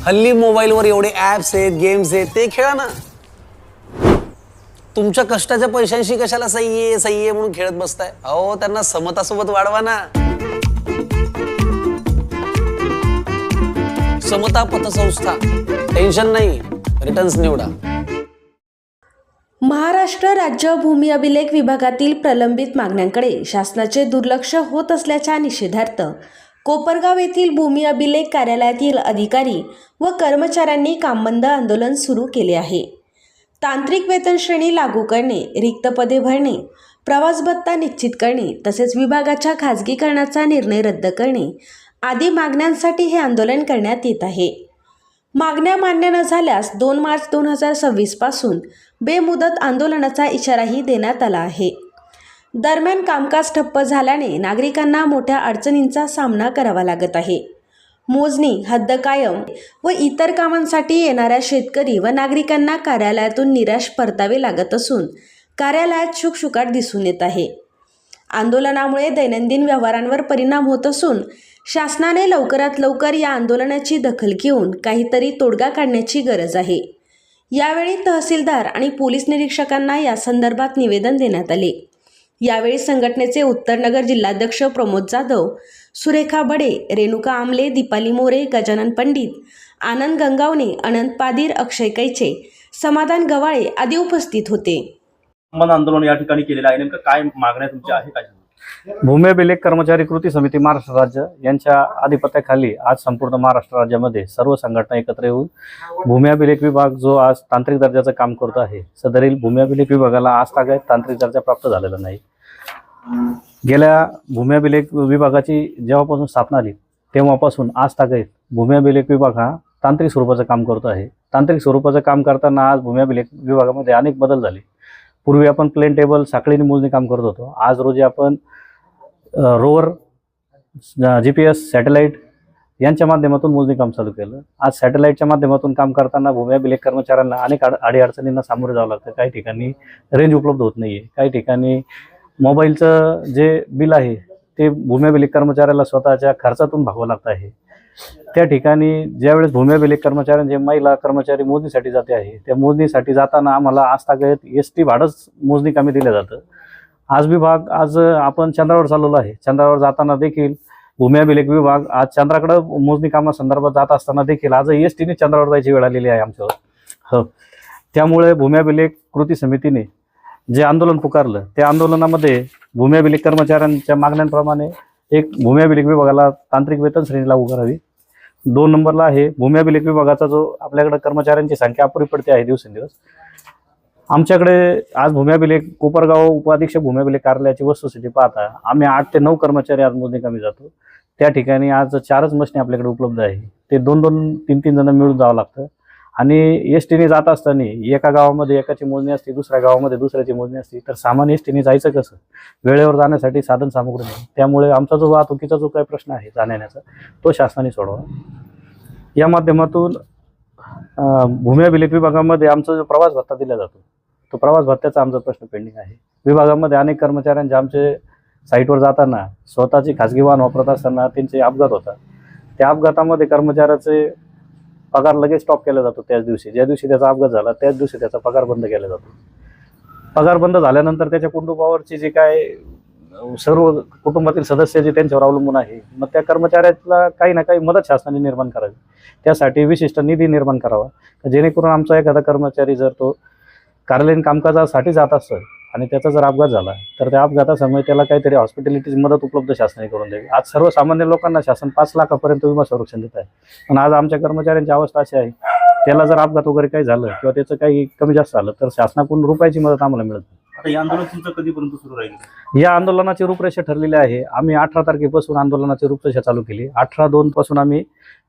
हल्ली मोबाईलवर एवढे ऍप्स आहेत, गेम्स आहेत, ते खेळा ना. तुमच्या कष्टाच्या पैशांशी कशाला सही आहे म्हणून खेळत बसताय? अहो, त्यांना समतासोबत वाढवा ना. समता पतसंस्था, टेन्शन नाही, रिटर्न्स निवडा. महाराष्ट्र राज्य भूमी अभिलेख विभागातील प्रलंबित मागण्यांकडे शासनाचे दुर्लक्ष होत असल्याच्या निषेधार्थ कोपरगाव येथील भूमी अभिलेख कार्यालयातील अधिकारी व कर्मचाऱ्यांनी कामबंद आंदोलन सुरू केले आहे. तांत्रिक वेतन श्रेणी लागू करणे, रिक्त पदे भरणे, प्रवास भत्ता निश्चित करणे तसेच विभागाच्या खाजगीकरणाचा निर्णय रद्द करणे आदी मागण्यांसाठी हे आंदोलन करण्यात येत आहे. मागण्या मान्य न झाल्यास 2 मार्च 2026 पासून बेमुदत आंदोलनाचा इशाराही देण्यात आला आहे. दरम्यान कामकाज ठप्प झाल्याने नागरिकांना मोठ्या अडचणींचा सामना करावा लागत आहे. मोजणी, हद्द कायम व इतर कामांसाठी येणाऱ्या शेतकरी व नागरिकांना कार्यालयातून निराश परतावे लागत असून कार्यालयात शुकशुकाट दिसून येत आहे. आंदोलनामुळे दैनंदिन व्यवहारांवर परिणाम होत असून शासनाने लवकरात लवकर या आंदोलनाची दखल घेऊन काहीतरी तोडगा काढण्याची गरज आहे. यावेळी तहसीलदार आणि पोलीस निरीक्षकांना या संदर्भात निवेदन देण्यात आले. यावेळी संघटनेचे उत्तरनगर जिल्हाध्यक्ष प्रमोद जाधव, सुरेखा बडे, रेणुका आमले, दीपाली मोरे, गजानन पंडित, आनंद गंगावणे, अनंत पादीर, अक्षय कैचे, समाधान गवाळे आदी उपस्थित होते. आंदोलन या ठिकाणी केलेलं आहे. नेमकं काय मागण्या तुमच्या आहे? काय भूमी अभिलेख कर्मचारी कृती समिती महाराष्ट्र राज्य यांच्या आधिपत्याखाली आज संपूर्ण महाराष्ट्र राज्यामध्ये सर्व संघटना एकत्र येऊन भूमी अभिलेख विभाग जो आज तांत्रिक दर्जाचं काम करतो आहे, सदरील भूमी अभिलेख विभागाला आज तागायत तांत्रिक दर्जा प्राप्त झालेला नाही. गेल्या भूमी अभिलेख विभागाची जेव्हापासून स्थापना झाली तेव्हापासून आज तागायत भूमी अभिलेख विभाग हा तांत्रिक स्वरूपाचं काम करतो आहे. तांत्रिक स्वरूपाचं काम करताना आज भूमी अभिलेख विभागामध्ये अनेक बदल झाले. पूर्वी आपण प्लेन टेबल साखळीने मोजणी काम करत होतो. आज रोजी आपण रोवर, GPS, सॅटेलाईट यांच्या माध्यमातून मोजणी काम चालू केलं. आज सॅटेलाईटच्या माध्यमातून काम करताना भूमी अभिलेख कर्मचाऱ्यांना अनेक अडीअडचणींना सामोरे जावं लागतं. काही ठिकाणी रेंज उपलब्ध होत नाही आहे. काही ठिकाणी मोबाईलचं जे बिल आहे ते भूमी अभिलेख कर्मचाऱ्याला स्वतःच्या खर्चातून भागवावं लागतं आहे. त्या ठिकाणी ज्यावेळेस भूमी अभिलेख कर्मचाऱ्यांचे महिला कर्मचारी मोजणीसाठी जाते आहे, त्या मोजणीसाठी जाताना आम्हाला आज तागायत ST भाडंच मोजणी कामी दिलं जातं. आज आपण चंद्रावर चालवलो आहे. चंद्रावर जाताना देखील भूमी अभिलेख विभाग आज चंद्राकडे मोजणी कामासंदर्भात जात असताना देखील आज STने चंद्रावर जायची वेळ आलेली आहे आमच्यावर. त्यामुळे भूमी अभिलेख कृती समितीने जे आंदोलन पुकारलं त्या आंदोलनामध्ये भूमी अभिलेख कर्मचाऱ्यांच्या मागण्यांप्रमाणे एक भूमी अभिलेख विभागाला तांत्रिक वेतन श्रेणी लागू करावी. 2 नंबरला आहे भूमी अभिलेख विभागाचा जो आपल्याकडे कर्मचाऱ्यांची संख्या अपुरी पडते आहे दिवसेंदिवस. आमच्याकडे आज भूमी अभिलेख कोपरगाव उपाधीक्षक भूमी अभिलेख कार्यालयाची वस्तुस्थिती पाहता आम्ही 8 ते 9 कर्मचारी आज मोजणी कामी जातो. त्या ठिकाणी आज 4च मशीन आपल्याकडे उपलब्ध आहे. ते 2-2, 3-3 जण मिळून जावं लागतं. आणि STने जात असताना एका गावामध्ये एकाची मोजणी असते, दुसऱ्या गावामध्ये दुसऱ्याची मोजणी असते. तर सामान्य STने जायचं कसं? वेळेवर जाण्यासाठी साधन सामुग्री नाही. त्यामुळे आमचा जो वाहतुकीचा जो काही प्रश्न आहे जाण्याचा तो शासनाने सोडवा. या माध्यमातून भूमी अभिलेख विभागामध्ये आमचा जो प्रवास भत्ता दिला जातो तो प्रवास भत्त्याचा आमचा प्रश्न पेंडिंग आहे. विभागामध्ये अनेक कर्मचाऱ्यांचे आमचे साईटवर जाताना स्वतःची खाजगी वाहन वापरत असताना त्यांचे अपघात होतात. त्या अपघातामध्ये कर्मचाऱ्याचे पगार लगेच स्टॉप केला जातो. त्याच दिवशी ज्या दिवशी त्याचा अपघात झाला त्याच दिवशी त्याचा पगार बंद केला जातो. पगार बंद झाल्यानंतर त्याच्या कुटुंबावरची जे काय सर्व कुटुंबातील सदस्य जे त्यांच्यावर अवलंबून आहे, मग त्या कर्मचाऱ्याला काही ना काही मदत शासनाने निर्माण करावी. त्यासाठी विशिष्ट निधी निर्माण करावा जेणेकरून आमचा एखादा कर्मचारी जर तो कार्यालयीन कामकाजासाठी जात असेल आणि त्याचा जर अपघात झाला तर त्या अपघातासमोर त्याला काहीतरी हॉस्पिटॅलिटीची मदत उपलब्ध शासनाने करून द्यावी. आज सर्वसामान्य लोकांना शासन 5 लाखापर्यंत विमा संरक्षण देत आहे. पण आज आमच्या कर्मचाऱ्यांची अवस्था अशी आहे, त्याला जर अपघात वगैरे काही झालं किंवा त्याचं काही कमी जास्त झालं तर शासनाकडून रुपयाची मदत आम्हाला मिळत नाही. आता हे आंदोलन तुमचं कधीपर्यंत सुरू राहील? या आंदोलनाची रूपरेषा ठरलेली आहे. आम्ही 18 तारखेपासून आंदोलनाची रूपरेषा चालू केली. 18/2 पासून आम्ही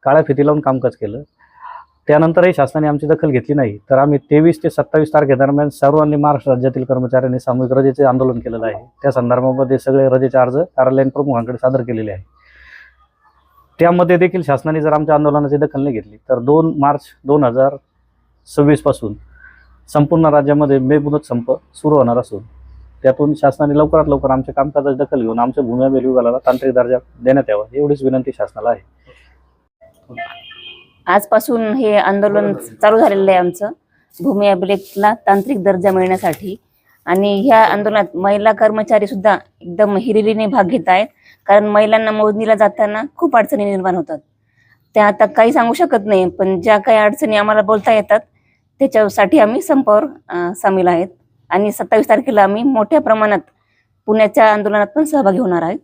काळ्या फिती लावून कामकाज केलं. त्यानंतरही शासनाने आमची दखल घेतली नाही. तर आम्ही 23 ते 27 तारखेदरम्यान सर्वांनी महाराष्ट्र राज्यातील कर्मचाऱ्यांनी सामूहिक रजेचे आंदोलन केलेलं आहे. त्या संदर्भामध्ये सगळे रजेचे अर्ज कार्यालयीन प्रमुखांकडे सादर केलेले आहे. त्यामध्ये देखील शासनाने जर आमच्या आंदोलनाची दखल नाही घेतली तर 2 मार्च 2026 पासून संपूर्ण राज्यामध्ये बेमुदत संप सुरू होणार असून त्यातून शासनाने लवकरात लवकर आमच्या कामकाजाची दखल घेऊन आमच्या भूमी अभिलेख विभागाला तांत्रिक दर्जा देण्यात यावा एवढीच विनंती शासनाला आहे. आजपासून हे आंदोलन चालू झालेलं आहे आमचं भूमी अभिलेखला तांत्रिक दर्जा मिळण्यासाठी. आणि ह्या आंदोलनात महिला कर्मचारी सुद्धा एकदम हिरिरीने भाग घेत आहेत, कारण महिलांना मोजणीला जाताना खूप अडचणी निर्माण होतात. त्या आता काही सांगू शकत नाही, पण ज्या काही अडचणी आम्हाला बोलता येतात त्याच्यासाठी आम्ही संपावर सामील आहेत. आणि 27 तारखेला आम्ही मोठ्या प्रमाणात पुण्याच्या आंदोलनात पण सहभागी होणार आहेत.